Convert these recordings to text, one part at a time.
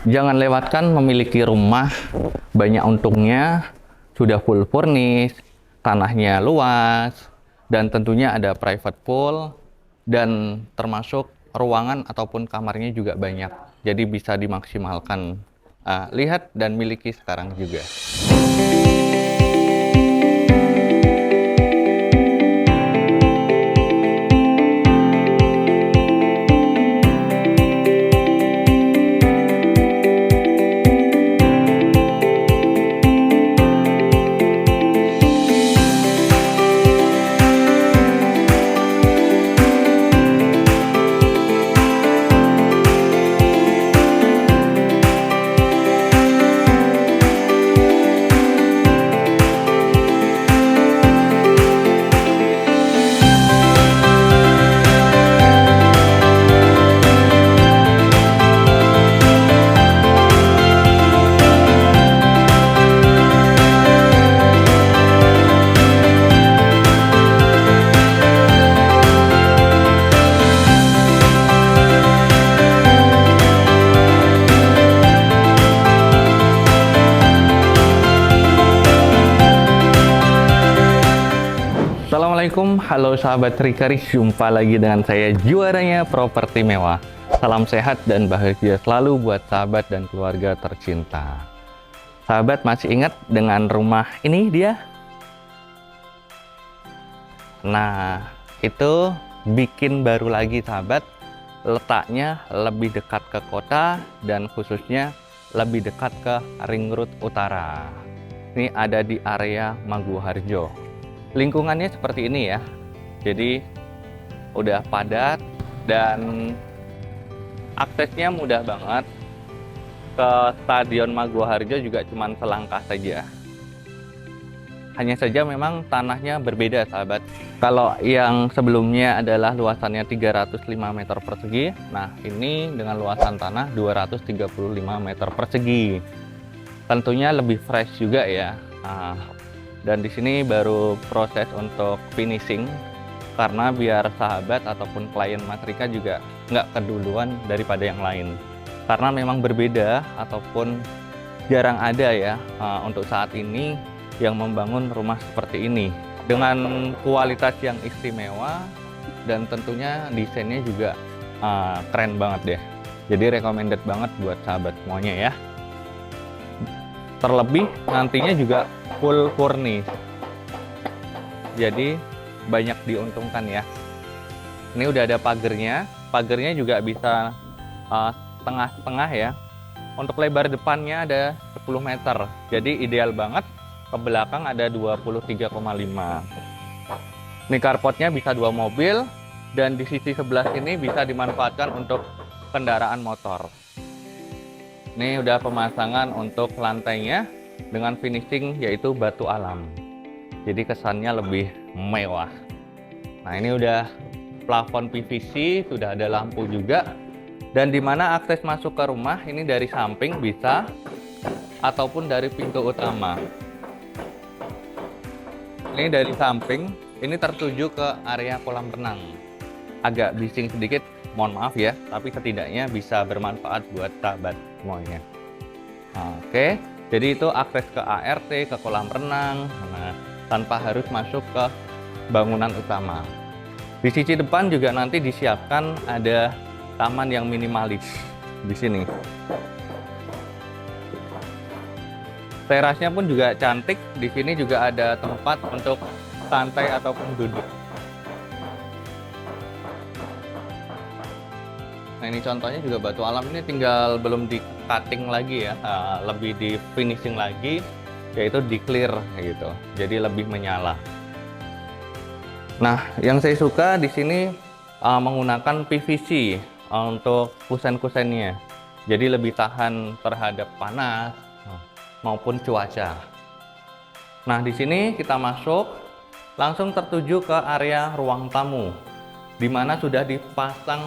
Jangan lewatkan memiliki rumah banyak untungnya, sudah full furnish, tanahnya luas, dan tentunya ada private pool, dan termasuk ruangan ataupun kamarnya juga banyak. Jadi bisa dimaksimalkan. Lihat dan miliki sekarang juga. Assalamualaikum, halo sahabat Rikaris, jumpa lagi dengan saya juaranya properti mewah. Salam sehat dan bahagia selalu buat sahabat dan keluarga tercinta. Sahabat masih ingat dengan rumah ini dia? Nah, itu bikin baru lagi sahabat. Letaknya lebih dekat ke kota dan khususnya lebih dekat ke Ring Road Utara. Ini ada di area Maguwoharjo. Lingkungannya seperti ini ya, jadi udah padat dan aksesnya mudah banget. Ke Stadion Maguwoharjo juga cuma selangkah saja. Hanya saja memang tanahnya berbeda sahabat. Kalau yang sebelumnya adalah luasannya 305 meter persegi, nah ini dengan luasan tanah 235 meter persegi. Tentunya lebih fresh juga ya. Dan di sini baru proses untuk finishing, karena biar sahabat ataupun klien Matrika juga nggak keduluan daripada yang lain. Karena memang berbeda ataupun jarang ada ya untuk saat ini yang membangun rumah seperti ini. Dengan kualitas yang istimewa dan tentunya desainnya juga keren banget deh. Jadi recommended banget buat sahabat semuanya ya. Terlebih nantinya juga full furnish, jadi banyak diuntungkan ya. Ini udah ada pagernya juga bisa setengah-setengah ya. Untuk lebar depannya ada 10 meter, jadi ideal banget. Ke belakang ada 23,5. Ini carportnya bisa 2 mobil, dan di sisi sebelah sini bisa dimanfaatkan untuk kendaraan motor. Ini udah pemasangan untuk lantainya dengan finishing yaitu batu alam. Jadi kesannya lebih mewah. Nah, ini udah plafon PVC, sudah ada lampu juga. Dan dimana akses masuk ke rumah ini dari samping bisa ataupun dari pintu utama. Ini dari samping, ini tertuju ke area kolam renang. Agak bising sedikit, mohon maaf ya, tapi setidaknya bisa bermanfaat buat sahabat semuanya. Oke, jadi itu akses ke ART, ke kolam renang, tanpa harus masuk ke bangunan utama. Di sisi depan juga nanti disiapkan ada taman yang minimalis di sini. Terasnya pun juga cantik. Di sini juga ada tempat untuk santai ataupun duduk. Nah, ini contohnya juga batu alam, ini tinggal belum di cutting lagi ya, lebih di finishing lagi, yaitu di clear gitu, jadi lebih menyala. Nah, yang saya suka di sini menggunakan PVC untuk kusen-kusennya, jadi lebih tahan terhadap panas maupun cuaca. Nah, di sini kita masuk langsung tertuju ke area ruang tamu, di mana sudah dipasang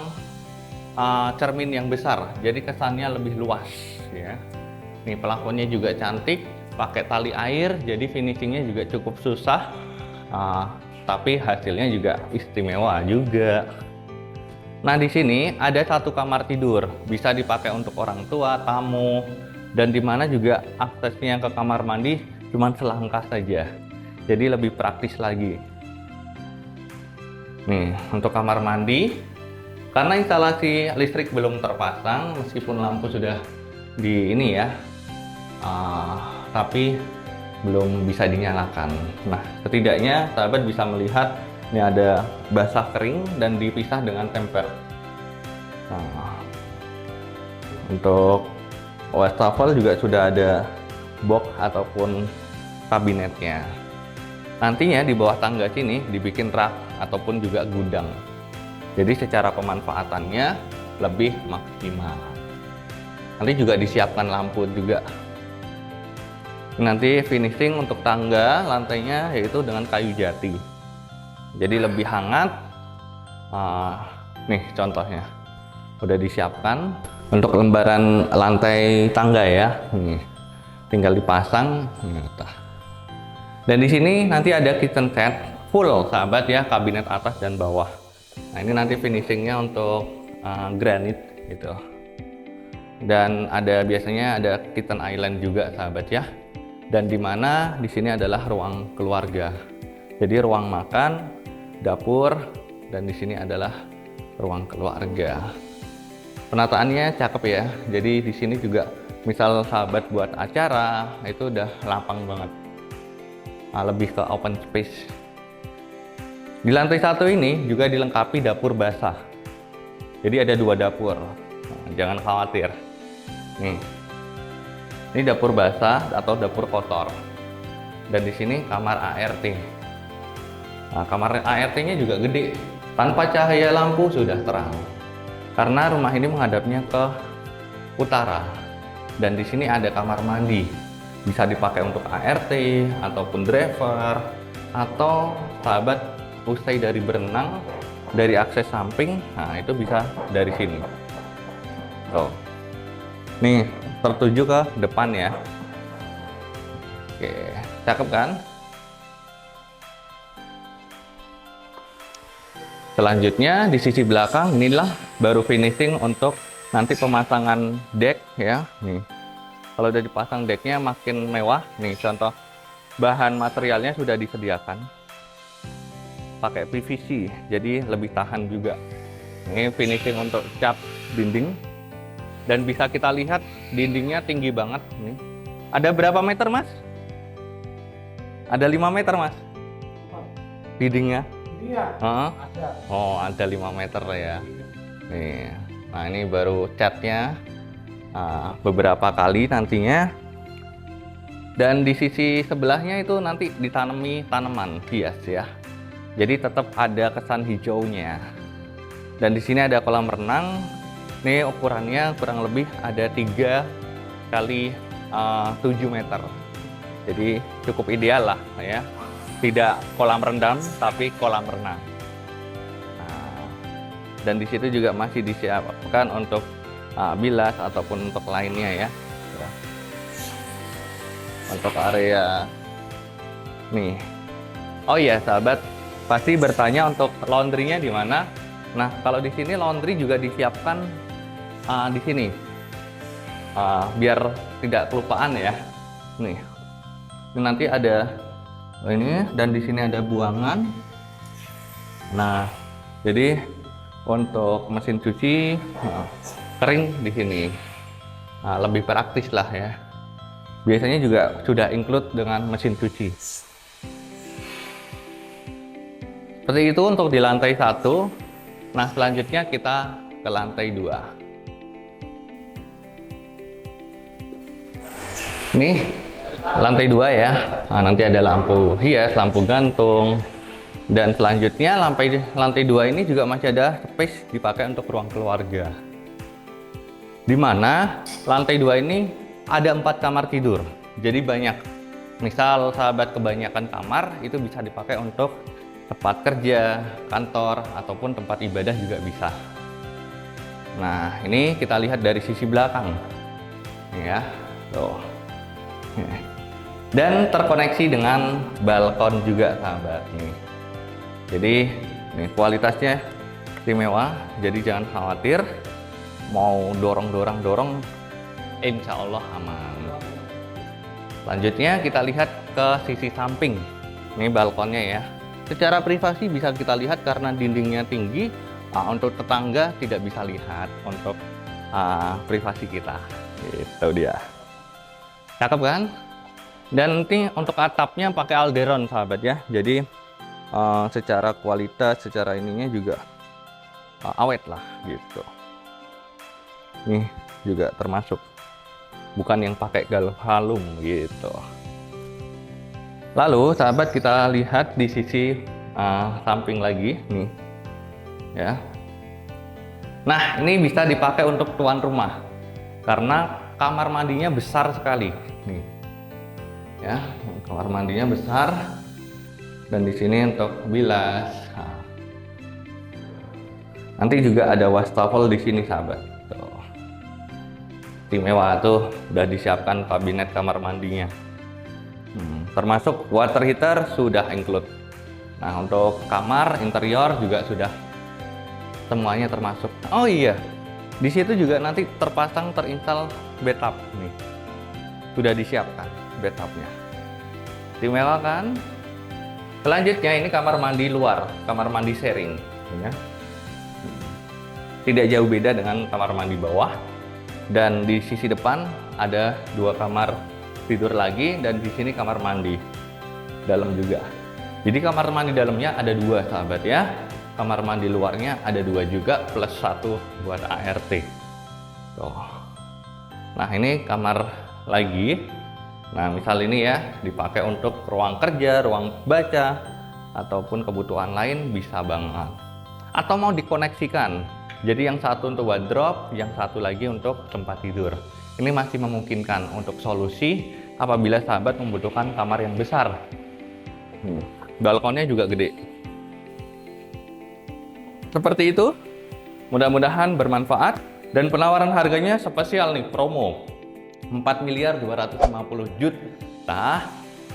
cermin yang besar, jadi kesannya lebih luas ya. Nih, plafonnya juga cantik, pakai tali air, jadi finishingnya juga cukup susah, tapi hasilnya juga istimewa juga. Nah, di sini ada satu kamar tidur, bisa dipakai untuk orang tua, tamu, dan di mana juga aksesnya ke kamar mandi cuma selangkah saja. Jadi lebih praktis lagi. Nih, untuk kamar mandi, karena instalasi listrik belum terpasang, meskipun lampu sudah di ini ya, tapi belum bisa dinyalakan. Nah, setidaknya sahabat bisa melihat ini ada basah kering dan dipisah dengan tempel. Nah, untuk wastafel juga sudah ada box ataupun kabinetnya. Nantinya di bawah tangga sini dibikin rak ataupun juga gudang. Jadi secara pemanfaatannya lebih maksimal. Nanti juga disiapkan lampu juga. Nanti finishing untuk tangga lantainya yaitu dengan kayu jati. Jadi lebih hangat. Nih contohnya udah disiapkan untuk lembaran lantai tangga ya. Nih, tinggal dipasang. Dan di sini nanti ada kitchen set full sahabat ya, kabinet atas dan bawah. Nah, ini nanti finishingnya untuk granit gitu. Dan biasanya ada kitchen island juga sahabat ya. Dan di mana di sini adalah ruang keluarga. Jadi ruang makan, dapur, dan di sini adalah ruang keluarga. Penataannya cakep ya. Jadi di sini juga misal sahabat buat acara itu udah lapang banget. Lebih ke open space. Di lantai satu ini juga dilengkapi dapur basah. Jadi ada 2 dapur. Jangan khawatir. Nih. Ini dapur basah atau dapur kotor. Dan di sini kamar ART. Nah, kamar ART-nya juga gede. Tanpa cahaya lampu sudah terang. Karena rumah ini menghadapnya ke utara. Dan di sini ada kamar mandi. Bisa dipakai untuk ART ataupun driver, atau sahabat usai dari berenang dari akses samping, nah itu bisa dari sini. Tuh. Nih, tertuju ke depan ya. Oke, cakep kan? Selanjutnya di sisi belakang inilah baru finishing untuk nanti pemasangan deck ya. Nih. Kalau udah dipasang decknya makin mewah. Nih contoh bahan materialnya sudah disediakan. Pakai PVC, jadi lebih tahan juga. Ini finishing untuk cat dinding. Dan bisa kita lihat dindingnya tinggi banget. Nih. Ada berapa meter mas? Ada 5 meter mas? Dindingnya? Iya, ada. Oh, ada 5 meter ya. Nih. Nah, ini baru catnya. Beberapa kali nantinya. Dan di sisi sebelahnya itu nanti ditanami tanaman hias ya. Jadi tetap ada kesan hijaunya. Dan di sini ada kolam renang. Ini ukurannya kurang lebih ada 3 kali 7 meter. Jadi cukup ideal lah ya. Tidak kolam rendam tapi kolam renang. Dan di situ juga masih disiapkan untuk bilas ataupun untuk lainnya ya. Untuk area nih. Oh iya sahabat, pasti bertanya untuk laundrynya di mana. Nah kalau di sini laundry juga disiapkan di sini, biar tidak kelupaan ya. Nih, ini nanti ada ini dan di sini ada buangan. Nah, jadi untuk mesin cuci kering di sini. Lebih praktis lah ya. Biasanya juga sudah include dengan mesin cuci. Seperti itu untuk di lantai 1. Nah, selanjutnya kita ke lantai 2. Nih, lantai 2 ya. Nah, nanti ada lampu hias, lampu gantung. Dan selanjutnya lantai 2 ini juga masih ada space dipakai untuk ruang keluarga. Di mana lantai 2 ini ada 4 kamar tidur. Jadi banyak. Misal sahabat kebanyakan kamar itu bisa dipakai untuk tempat kerja, kantor, ataupun tempat ibadah juga bisa. Nah, ini kita lihat dari sisi belakang. Nih ya. Tuh. Dan terkoneksi dengan balkon juga sahabat nih. Jadi nih kualitasnya istimewa, jadi jangan khawatir mau dorong, insya Allah aman. Selanjutnya kita lihat ke sisi samping. Ini balkonnya ya. Secara privasi bisa kita lihat karena dindingnya tinggi. Untuk tetangga tidak bisa lihat untuk privasi kita. Itu dia. Cakep kan? Dan nanti untuk atapnya pakai Alderon sahabat ya. Jadi secara kualitas, secara ininya juga awet lah gitu. Ini juga termasuk, bukan yang pakai galvalum gitu. Lalu sahabat kita lihat di sisi samping lagi nih ya. Nah ini bisa dipakai untuk tuan rumah karena kamar mandinya besar sekali nih ya. Kamar mandinya besar dan di sini untuk bilas. Nanti juga ada wastafel di sini sahabat. Tuh. Istimewa tuh udah disiapkan kabinet kamar mandinya. Termasuk water heater sudah include. Nah untuk kamar interior juga sudah semuanya termasuk. Oh iya, di situ juga nanti terinstall bathtub nih. Sudah disiapkan bathtubnya. Istimewa kan? Selanjutnya ini kamar mandi luar, kamar mandi sharing. Ya. Tidak jauh beda dengan kamar mandi bawah. Dan di sisi depan ada 2 kamar tidur lagi dan di sini kamar mandi dalam juga. Jadi kamar mandi dalamnya ada 2 sahabat ya. Kamar mandi luarnya ada 2 juga plus 1 buat ART. Tuh. Nah ini kamar lagi. Nah misal ini ya dipakai untuk ruang kerja, ruang baca ataupun kebutuhan lain bisa banget. Atau mau dikoneksikan. Jadi yang satu untuk wardrobe, yang satu lagi untuk tempat tidur. Ini masih memungkinkan untuk solusi apabila sahabat membutuhkan kamar yang besar. Balkonnya juga gede. Seperti itu. Mudah-mudahan bermanfaat. Dan penawaran harganya spesial nih, promo. 4.250.000.000.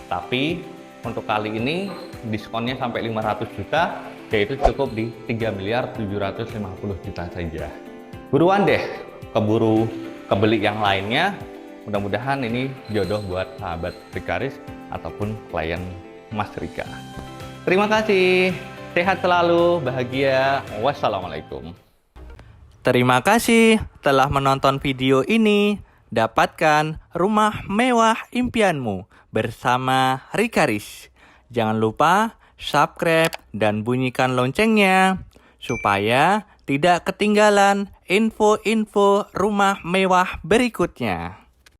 Tapi untuk kali ini diskonnya sampai 500 juta. Yaitu cukup di 3.750.000.000 saja. Buruan deh, kebeli yang lainnya. Mudah-mudahan ini jodoh buat sahabat Rikaris ataupun klien Mas Rika. Terima kasih, sehat selalu, bahagia. Wassalamualaikum. Terima kasih telah menonton video ini. Dapatkan rumah mewah impianmu bersama Rikaris. Jangan lupa subscribe dan bunyikan loncengnya supaya tidak ketinggalan info-info rumah mewah berikutnya.